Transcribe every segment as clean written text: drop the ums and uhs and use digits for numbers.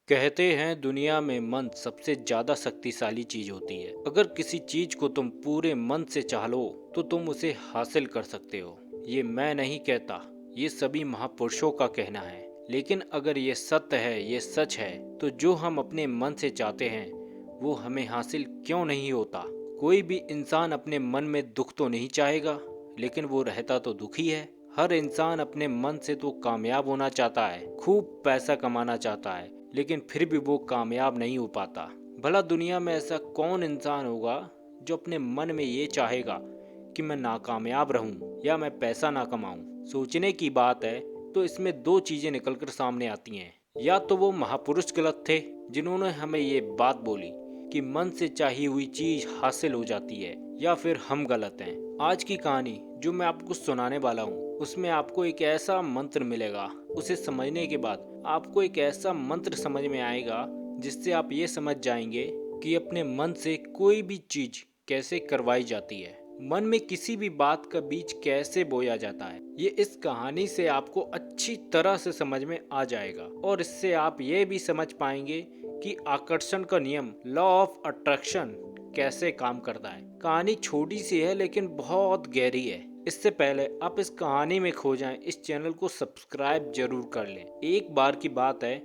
कहते हैं दुनिया में मन सबसे ज्यादा शक्तिशाली चीज होती है। अगर किसी चीज को तुम पूरे मन से चाह लो तो तुम उसे हासिल कर सकते हो। ये मैं नहीं कहता, ये सभी महापुरुषों का कहना है। लेकिन अगर ये सत्य है, ये सच है, तो जो हम अपने मन से चाहते हैं वो हमें हासिल क्यों नहीं होता। कोई भी इंसान अपने मन में दुख तो नहीं चाहेगा, लेकिन वो रहता तो दुखी है। हर इंसान अपने मन से तो कामयाब होना चाहता है, खूब पैसा कमाना चाहता है, लेकिन फिर भी वो कामयाब नहीं हो पाता। भला दुनिया में ऐसा कौन इंसान होगा जो अपने मन में ये चाहेगा कि मैं नाकामयाब रहूं या मैं पैसा ना कमाऊं। सोचने की बात है तो इसमें दो चीजें निकलकर सामने आती हैं। या तो वो महापुरुष गलत थे जिन्होंने हमें ये बात बोली कि मन से चाही हुई चीज हासिल हो जाती है, या फिर हम गलत हैं। आज की कहानी जो मैं आपको सुनाने वाला हूँ उसमें आपको एक ऐसा मंत्र मिलेगा। उसे समझने के बाद आपको एक ऐसा मंत्र समझ में आएगा जिससे आप ये समझ जाएंगे कि अपने मन से कोई भी चीज कैसे करवाई जाती है, मन में किसी भी बात का बीज कैसे बोया जाता है। ये इस कहानी से आपको अच्छी तरह से समझ में आ जाएगा और इससे आप ये भी समझ पाएंगे कि आकर्षण का नियम, लॉ ऑफ अट्रैक्शन, कैसे काम करता है। कहानी छोटी सी है लेकिन बहुत गहरी है। इससे पहले आप इस कहानी में खो जाएं, इस चैनल को सब्सक्राइब जरूर कर लें। एक बार की बात है,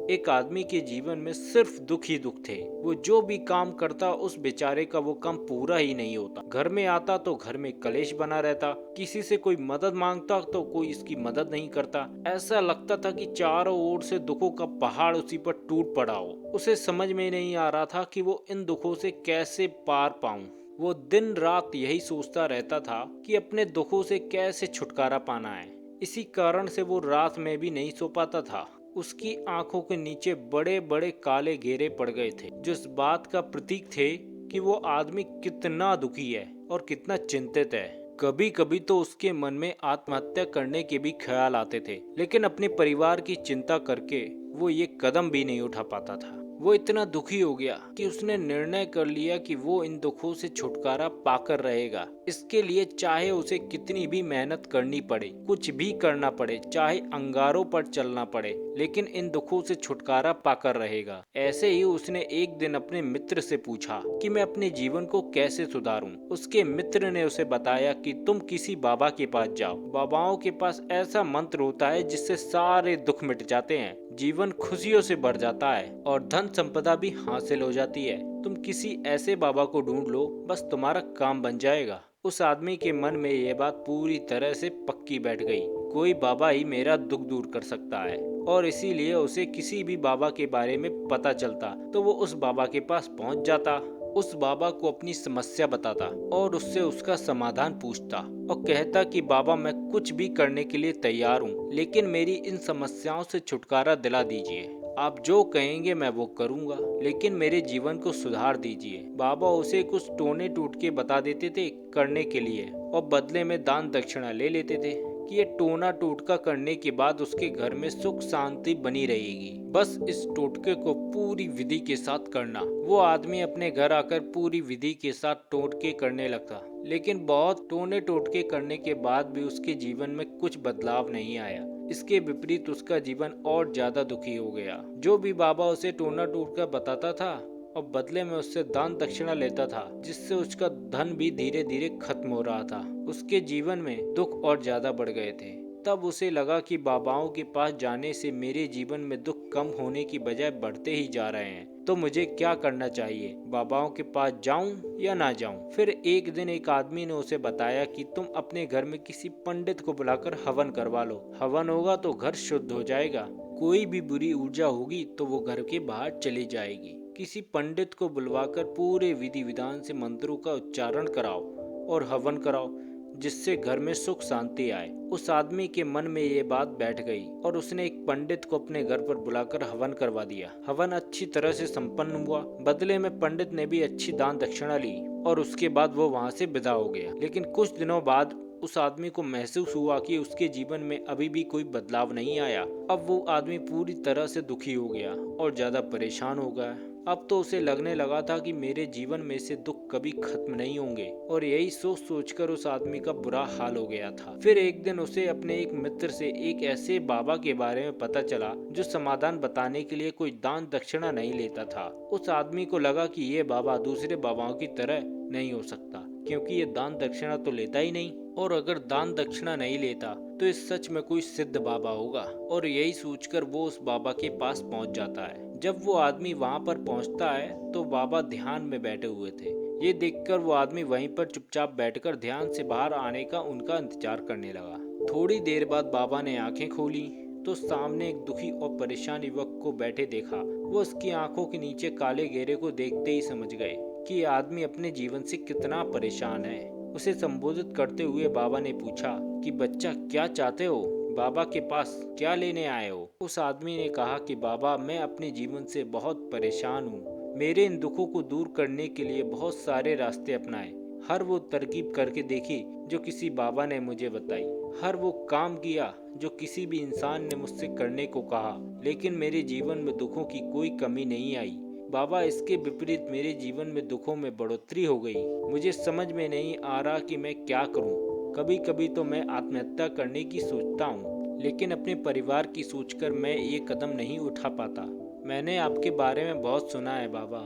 एक आदमी के जीवन में सिर्फ दुख ही दुख थे। वो जो भी काम करता उस बेचारे का वो काम पूरा ही नहीं होता। घर में आता तो घर में कलेश बना रहता, किसी से कोई मदद मांगता तो कोई इसकी मदद नहीं करता। ऐसा लगता था कि चारों ओर से दुखों का पहाड़ उसी पर टूट पड़ा हो। उसे समझ में नहीं आ रहा था कि वो इन दुखों से कैसे पार पाऊं। वो दिन रात यही सोचता रहता था कि अपने दुखों से कैसे छुटकारा पाना है। इसी कारण से वो रात में भी नहीं सो पाता था। उसकी आंखों के नीचे बड़े बड़े काले घेरे पड़ गए थे, जो इस बात का प्रतीक थे कि वो आदमी कितना दुखी है और कितना चिंतित है। कभी कभी तो उसके मन में आत्महत्या करने के भी ख्याल आते थे, लेकिन अपने परिवार की चिंता करके वो ये कदम भी नहीं उठा पाता था। वो इतना दुखी हो गया कि उसने निर्णय कर लिया कि वो इन दुखों से छुटकारा पाकर रहेगा। इसके लिए चाहे उसे कितनी भी मेहनत करनी पड़े, कुछ भी करना पड़े, चाहे अंगारों पर चलना पड़े, लेकिन इन दुखों से छुटकारा पाकर रहेगा। ऐसे ही उसने एक दिन अपने मित्र से पूछा कि मैं अपने जीवन को कैसे सुधारूं। उसके मित्र ने उसे बताया कि तुम किसी बाबा के पास जाओ। बाबाओं के पास ऐसा मंत्र होता है जिससे सारे दुख मिट जाते हैं, जीवन खुशियों से भर जाता है और धन संपदा भी हासिल हो जाती है। तुम किसी ऐसे बाबा को ढूंढ लो, बस तुम्हारा काम बन जाएगा। उस आदमी के मन में ये बात पूरी तरह से पक्की बैठ गई। कोई बाबा ही मेरा दुख दूर कर सकता है, और इसीलिए उसे किसी भी बाबा के बारे में पता चलता तो वो उस बाबा के पास पहुंच जाता, उस बाबा को अपनी समस्या बताता और उससे उसका समाधान पूछता और कहता कि बाबा मैं कुछ भी करने के लिए तैयार हूँ, लेकिन मेरी इन समस्याओं से छुटकारा दिला दीजिए। आप जो कहेंगे मैं वो करूँगा, लेकिन मेरे जीवन को सुधार दीजिए। बाबा उसे कुछ टोने टूटके बता देते थे करने के लिए और बदले में दान दक्षिणा ले लेते थे कि ये टोना टोटका करने के बाद उसके घर में सुख शांति बनी रहेगी। बस इस टोटके को पूरी विधि के साथ करना। वो आदमी अपने घर आकर पूरी विधि के साथ टोटके करने लगा, लेकिन बहुत टोने टोटके करने के बाद भी उसके जीवन में कुछ बदलाव नहीं आया। इसके विपरीत उसका जीवन और ज्यादा दुखी हो गया। जो भी बाबा उसे टोना टोटका बताता था और बदले में उससे दान दक्षिणा लेता था, जिससे उसका धन भी धीरे धीरे खत्म हो रहा था। उसके जीवन में दुख और ज्यादा बढ़ गए थे। तब उसे लगा कि बाबाओं के पास जाने से मेरे जीवन में दुख कम होने की बजाय बढ़ते ही जा रहे हैं, तो मुझे क्या करना चाहिए, बाबाओं के पास जाऊं या ना जाऊं। फिर एक दिन एक आदमी ने उसे बताया कि तुम अपने घर में किसी पंडित को बुलाकर हवन करवा लो। हवन होगा तो घर शुद्ध हो जाएगा, कोई भी बुरी ऊर्जा होगी तो वो घर के बाहर चली जाएगी। किसी पंडित को बुलवाकर पूरे विधि विधान से मंत्रों का उच्चारण कराओ और हवन कराओ, जिससे घर में सुख शांति आए। उस आदमी के मन में ये बात बैठ गई और उसने एक पंडित को अपने घर पर बुलाकर हवन करवा दिया। हवन अच्छी तरह से संपन्न हुआ। बदले में पंडित ने भी अच्छी दान दक्षिणा ली और उसके बाद वो वहाँ से विदा हो गया। लेकिन कुछ दिनों बाद उस आदमी को महसूस हुआ कि उसके जीवन में अभी भी कोई बदलाव नहीं आया। अब वो आदमी पूरी तरह से दुखी हो गया और ज्यादा परेशान हो गया। अब तो उसे लगने लगा था कि मेरे जीवन में से दुख कभी खत्म नहीं होंगे, और यही सोच सोचकर उस आदमी का बुरा हाल हो गया था। फिर एक दिन उसे अपने एक मित्र से एक ऐसे बाबा के बारे में पता चला जो समाधान बताने के लिए कोई दान दक्षिणा नहीं लेता था। उस आदमी को लगा कि ये बाबा दूसरे बाबाओं की तरह नहीं हो सकता, क्योंकि ये दान दक्षिणा तो लेता ही नहीं, और अगर दान दक्षिणा नहीं लेता तो इस सच में कोई सिद्ध बाबा होगा। और यही सोचकर वो उस बाबा के पास पहुंच जाता है। जब वो आदमी वहां पर पहुंचता है तो बाबा ध्यान में बैठे हुए थे। ये देखकर वो आदमी वहीं पर चुपचाप बैठकर ध्यान से बाहर आने का उनका इंतजार करने लगा। थोड़ी देर बाद बाबा ने आंखें खोली तो सामने एक दुखी और परेशान युवक को बैठे देखा। वो उसकी आंखों के नीचे काले घेरे को देखते ही समझ गए कि ये आदमी अपने जीवन से कितना परेशान है। उसे संबोधित करते हुए बाबा ने पूछा कि बच्चा, क्या चाहते हो? बाबा के पास क्या लेने आए हो? उस आदमी ने कहा कि बाबा, मैं अपने जीवन से बहुत परेशान हूँ। मेरे इन दुखों को दूर करने के लिए बहुत सारे रास्ते अपनाए, हर वो तरकीब करके देखी जो किसी बाबा ने मुझे बताई, हर वो काम किया जो किसी भी इंसान ने मुझसे करने को कहा, लेकिन मेरे जीवन में दुखों की कोई कमी नहीं आई। बाबा, इसके विपरीत मेरे जीवन में दुखों में बढ़ोतरी हो गई। मुझे समझ में नहीं आ रहा कि मैं क्या करूं। कभी कभी तो मैं आत्महत्या करने की सोचता हूं, लेकिन अपने परिवार की सोचकर मैं ये कदम नहीं उठा पाता। मैंने आपके बारे में बहुत सुना है बाबा,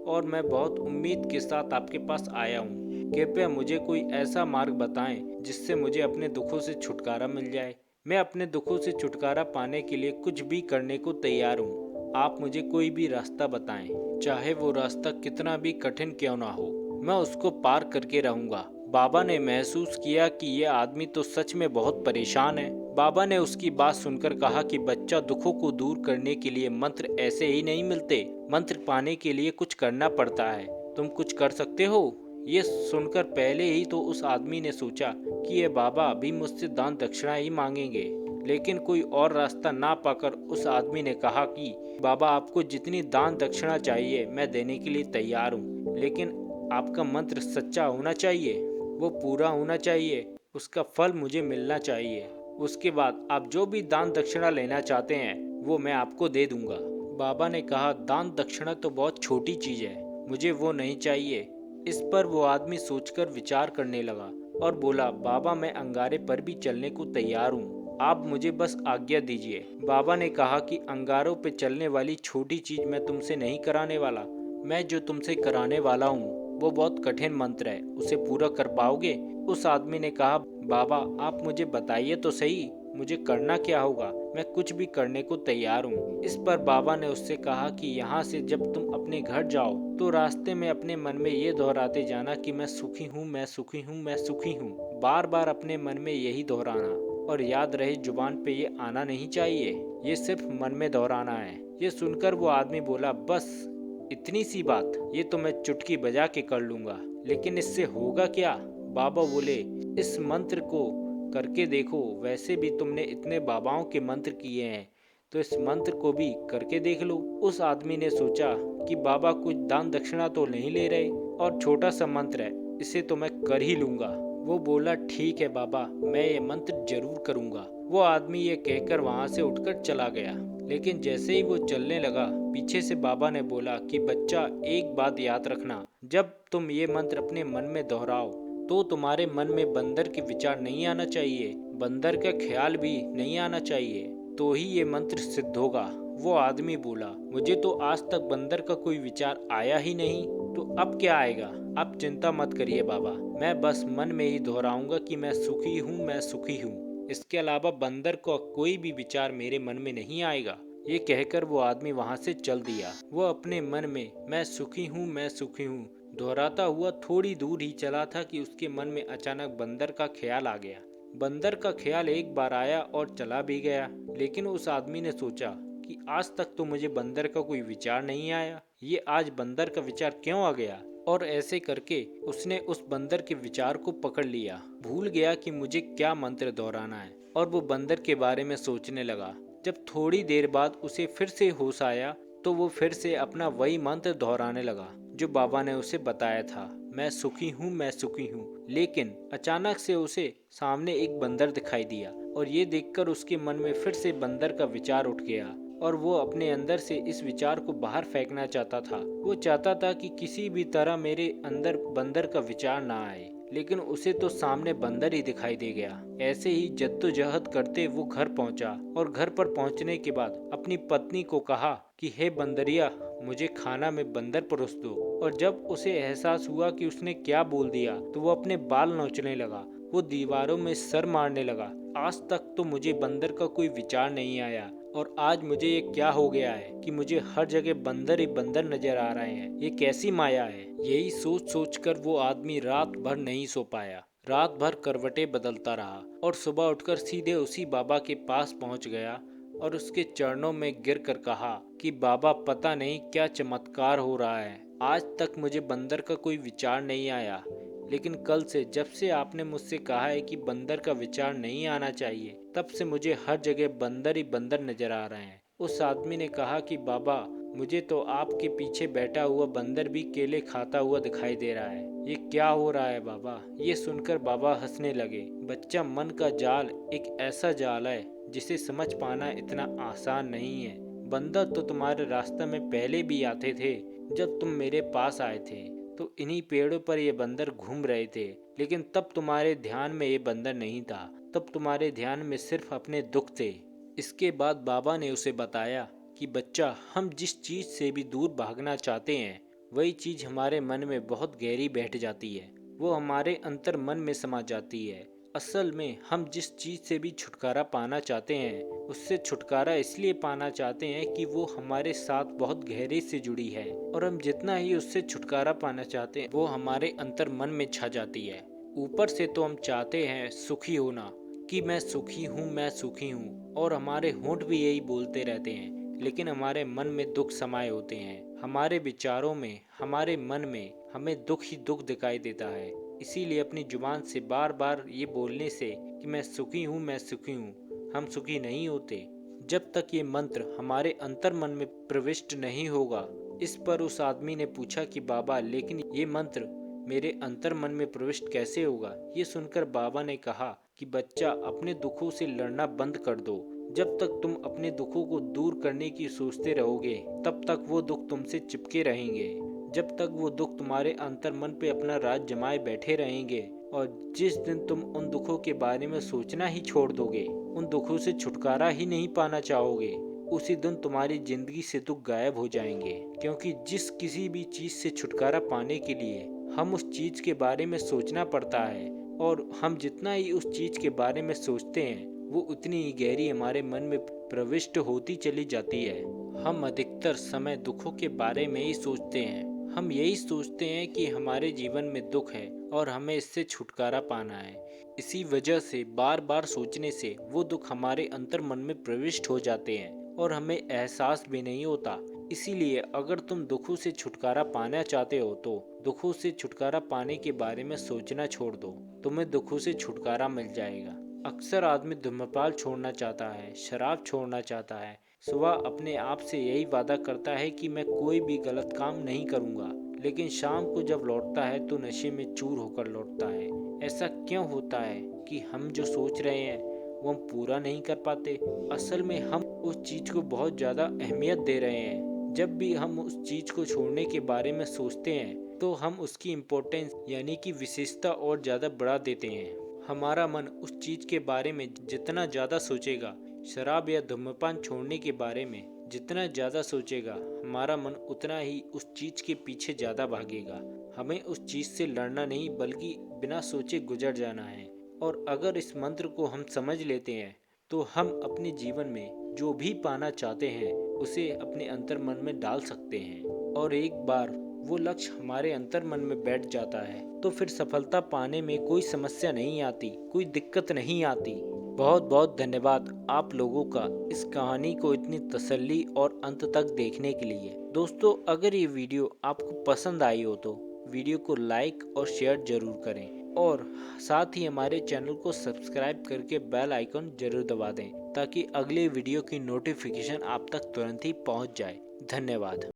और मैं बहुत उम्मीद के साथ आपके पास आया हूँ। कृपया मुझे कोई ऐसा मार्ग बताएं जिससे मुझे अपने दुखों से छुटकारा मिल जाए। मैं अपने दुखों से छुटकारा पाने के लिए कुछ भी करने को तैयार हूँ। आप मुझे कोई भी रास्ता बताएं, चाहे वो रास्ता कितना भी कठिन क्यों ना हो, मैं उसको पार करके रहूंगा। बाबा ने महसूस किया कि यह आदमी तो सच में बहुत परेशान है। बाबा ने उसकी बात सुनकर कहा कि बच्चा, दुखों को दूर करने के लिए मंत्र ऐसे ही नहीं मिलते। मंत्र पाने के लिए कुछ करना पड़ता है। तुम कुछ कर सकते हो? ये सुनकर पहले ही तो उस आदमी ने सोचा कि ये बाबा भी मुझसे दान दक्षिणा ही मांगेंगे, लेकिन कोई और रास्ता ना पाकर उस आदमी ने कहा कि बाबा, आपको जितनी दान दक्षिणा चाहिए मैं देने के लिए तैयार हूँ, लेकिन आपका मंत्र सच्चा होना चाहिए, वो पूरा होना चाहिए, उसका फल मुझे मिलना चाहिए। उसके बाद आप जो भी दान दक्षिणा लेना चाहते हैं वो मैं आपको दे दूंगा। बाबा ने कहा, दान दक्षिणा तो बहुत छोटी चीज है, मुझे वो नहीं चाहिए। इस पर वो आदमी सोचकर विचार करने लगा और बोला, बाबा, मैं अंगारे पर भी चलने को तैयार हूँ, आप मुझे बस आज्ञा दीजिए। बाबा ने कहा कि अंगारों पे चलने वाली छोटी चीज मैं तुमसे नहीं कराने वाला। मैं जो तुमसे कराने वाला हूँ वो बहुत कठिन मंत्र है, उसे पूरा कर पाओगे? उस आदमी ने कहा, बाबा, आप मुझे बताइए तो सही, मुझे करना क्या होगा? मैं कुछ भी करने को तैयार हूँ। इस पर बाबा ने उससे कहा कि यहाँ से जब तुम अपने घर जाओ तो रास्ते में अपने मन में ये दोहराते जाना कि मैं सुखी हूँ, मैं सुखी हूँ, मैं सुखी हूँ। बार बार अपने मन में यही दोहराना, और याद रहे जुबान पे ये आना नहीं चाहिए, ये सिर्फ मन में दोहराना है। ये सुनकर वो आदमी बोला, बस इतनी सी बात, ये तो मैं चुटकी बजा के कर लूंगा, लेकिन इससे होगा क्या? बाबा बोले, इस मंत्र को करके देखो, वैसे भी तुमने इतने बाबाओं के मंत्र किए हैं, तो इस मंत्र को भी करके देख लो। उस आदमी ने सोचा कि बाबा कुछ दान दक्षिणा तो नहीं ले रहे, और छोटा सा मंत्र है, इसे तो मैं कर ही लूंगा। वो बोला, ठीक है बाबा, मैं ये मंत्र जरूर करूंगा। वो आदमी ये कहकर वहां से उठकर चला गया, लेकिन जैसे ही वो चलने लगा पीछे से बाबा ने बोला कि बच्चा, एक बात याद रखना, जब तुम ये मंत्र अपने मन में दोहराओ तो तुम्हारे मन में बंदर के विचार नहीं आना चाहिए, बंदर का ख्याल भी नहीं आना चाहिए, तो ही ये मंत्र सिद्ध होगा। वो आदमी बोला, मुझे तो आज तक बंदर का कोई विचार आया ही नहीं, तो अब क्या आएगा? आप चिंता मत करिए बाबा, मैं बस मन में ही दोहराऊंगा कि मैं सुखी हूँ, मैं सुखी हूँ। इसके अलावा बंदर का कोई भी विचार मेरे मन में नहीं आएगा। ये कहकर वो आदमी वहां से चल दिया। वो अपने मन में मैं सुखी हूँ, मैं सुखी हूँ दोहराता हुआ थोड़ी दूर ही चला था कि उसके मन में अचानक बंदर का ख्याल आ गया। बंदर का ख्याल एक बार आया और चला भी गया, लेकिन उस आदमी ने सोचा कि आज तक तो मुझे बंदर का कोई विचार नहीं आया, ये आज बंदर का विचार क्यों आ गया? और ऐसे करके उसने उस बंदर के विचार को पकड़ लिया, भूल गया कि मुझे क्या मंत्र दोहराना है, और वो बंदर के बारे में सोचने लगा। जब थोड़ी देर बाद उसे फिर से होश आया तो वो फिर से अपना वही मंत्र दोहराने लगा जो बाबा ने उसे बताया था, मैं सुखी हूँ, मैं सुखी हूँ। लेकिन अचानक से उसे सामने एक बंदर दिखाई दिया और ये देखकर उसके मन में फिर से बंदर का विचार उठ गया और वो अपने अंदर से इस विचार को बाहर फेंकना चाहता था। वो चाहता था कि किसी भी तरह मेरे अंदर बंदर का विचार ना आए, लेकिन उसे तो सामने बंदर ही दिखाई दे गया। ऐसे ही जद्दोजहद करते वो घर पहुंचा और घर पर पहुंचने के बाद अपनी पत्नी को कहा कि हे बंदरिया, मुझे खाना में बंदर परोस दो। और जब उसे एहसास हुआ कि उसने क्या बोल दिया तो वो अपने बाल नोचने लगा। वो दीवारों में सर मारने लगा। आज तक तो मुझे बंदर का कोई विचार नहीं आया और आज मुझे ये क्या हो गया है कि मुझे हर जगह बंदर ही बंदर नजर आ रहे हैं। ये कैसी माया है। यही सोच सोच कर वो आदमी रात भर नहीं सो पाया। रात भर करवटें बदलता रहा और सुबह उठकर सीधे उसी बाबा के पास पहुंच गया और उसके चरणों में गिर कर कहा कि बाबा, पता नहीं क्या चमत्कार हो रहा है। आज तक मुझे बंदर का कोई विचार नहीं आया, लेकिन कल से जब से आपने मुझसे कहा है कि बंदर का विचार नहीं आना चाहिए, तब से मुझे हर जगह बंदर ही बंदर नजर आ रहे हैं। उस आदमी ने कहा कि बाबा, मुझे तो आपके पीछे बैठा हुआ बंदर भी केले खाता हुआ दिखाई दे रहा है। ये क्या हो रहा है बाबा। ये सुनकर बाबा हंसने लगे। बच्चा, मन का जाल एक ऐसा जाल है जिसे समझ पाना इतना आसान नहीं है। बंदर तो तुम्हारे रास्ते में पहले भी आते थे। जब तुम मेरे पास आए थे तो इन्हीं पेड़ों पर ये बंदर घूम रहे थे, लेकिन तब तुम्हारे ध्यान में ये बंदर नहीं था। तब तुम्हारे ध्यान में सिर्फ अपने दुख थे। इसके बाद बाबा ने उसे बताया कि बच्चा, हम जिस चीज से भी दूर भागना चाहते हैं वही चीज हमारे मन में बहुत गहरी बैठ जाती है। वो हमारे अंतर मन में समा जाती है। असल में हम जिस चीज से भी छुटकारा पाना चाहते हैं उससे छुटकारा इसलिए पाना चाहते हैं कि वो हमारे साथ बहुत गहरे से जुड़ी है, और हम जितना ही उससे छुटकारा पाना चाहते हैं वो हमारे अंतर मन में छा जाती है। ऊपर से तो हम चाहते हैं सुखी होना, कि मैं सुखी हूँ, मैं सुखी हूँ, और हमारे होंठ भी यही बोलते रहते हैं, लेकिन हमारे मन में दुख समाये होते हैं। हमारे विचारों में, हमारे मन में हमें दुख ही दुख दिखाई देता है। इसीलिए अपनी जुबान से बार बार ये बोलने से कि मैं सुखी हूँ, मैं सुखी हूँ, हम सुखी नहीं होते जब तक ये मंत्र हमारे अंतर मन में प्रविष्ट नहीं होगा। इस पर उस आदमी ने पूछा कि बाबा, लेकिन ये मंत्र मेरे अंतर मन में प्रविष्ट कैसे होगा। ये सुनकर बाबा ने कहा कि बच्चा, अपने दुखों से लड़ना बंद कर दो। जब तक तुम अपने दुखों को दूर करने की सोचते रहोगे तब तक वो दुख तुमसे चिपके रहेंगे। जब तक वो दुख तुम्हारे अंतर मन पे अपना राज जमाए बैठे रहेंगे, और जिस दिन तुम उन दुखों के बारे में सोचना ही छोड़ दोगे, उन दुखों से छुटकारा ही नहीं पाना चाहोगे, उसी दिन तुम्हारी जिंदगी से दुख गायब हो जाएंगे। क्योंकि जिस किसी भी चीज से छुटकारा पाने के लिए हम उस चीज के बारे में सोचना पड़ता है, और हम जितना ही उस चीज के बारे में सोचते हैं वो उतनी ही गहरी हमारे मन में प्रविष्ट होती चली जाती है। हम अधिकतर समय दुखों के बारे में ही सोचते हैं। हम यही सोचते हैं कि हमारे जीवन में दुख है और हमें इससे छुटकारा पाना है। इसी वजह से बार बार सोचने से वो दुख हमारे अंतर मन में प्रविष्ट हो जाते हैं और हमें एहसास भी नहीं होता। इसीलिए अगर तुम दुखों से छुटकारा पाना चाहते हो तो दुखों से छुटकारा पाने के बारे में सोचना छोड़ दो, तुम्हें दुखों से छुटकारा मिल जाएगा। अक्सर आदमी धूम्रपान छोड़ना चाहता है, शराब छोड़ना चाहता है, सुबह अपने आप से यही वादा करता है कि मैं कोई भी गलत काम नहीं करूंगा, लेकिन शाम को जब लौटता है तो नशे में चूर होकर लौटता है। ऐसा क्यों होता है कि हम जो सोच रहे हैं वो हम पूरा नहीं कर पाते। असल में हम उस चीज को बहुत ज्यादा अहमियत दे रहे हैं। जब भी हम उस चीज को छोड़ने के बारे में सोचते हैं तो हम उसकी इम्पोर्टेंस यानी कि विशेषता और ज्यादा बढ़ा देते हैं। हमारा मन उस चीज के बारे में जितना ज्यादा सोचेगा, शराब या धूम्रपान छोड़ने के बारे में जितना ज्यादा सोचेगा, हमारा मन उतना ही उस चीज के पीछे ज्यादा भागेगा। हमें उस चीज से लड़ना नहीं बल्कि बिना सोचे गुजर जाना है। और अगर इस मंत्र को हम समझ लेते हैं तो हम अपने जीवन में जो भी पाना चाहते हैं उसे अपने अंतर मन में डाल सकते हैं, और एक बार वो लक्ष्य हमारे अंतर मन में बैठ जाता है तो फिर सफलता पाने में कोई समस्या नहीं आती, कोई दिक्कत नहीं आती। बहुत बहुत धन्यवाद आप लोगों का इस कहानी को इतनी तसल्ली और अंत तक देखने के लिए। दोस्तों, अगर ये वीडियो आपको पसंद आई हो तो वीडियो को लाइक और शेयर जरूर करें, और साथ ही हमारे चैनल को सब्सक्राइब करके बेल आइकन जरूर दबा दें ताकि अगले वीडियो की नोटिफिकेशन आप तक तुरंत ही पहुंच जाए। धन्यवाद।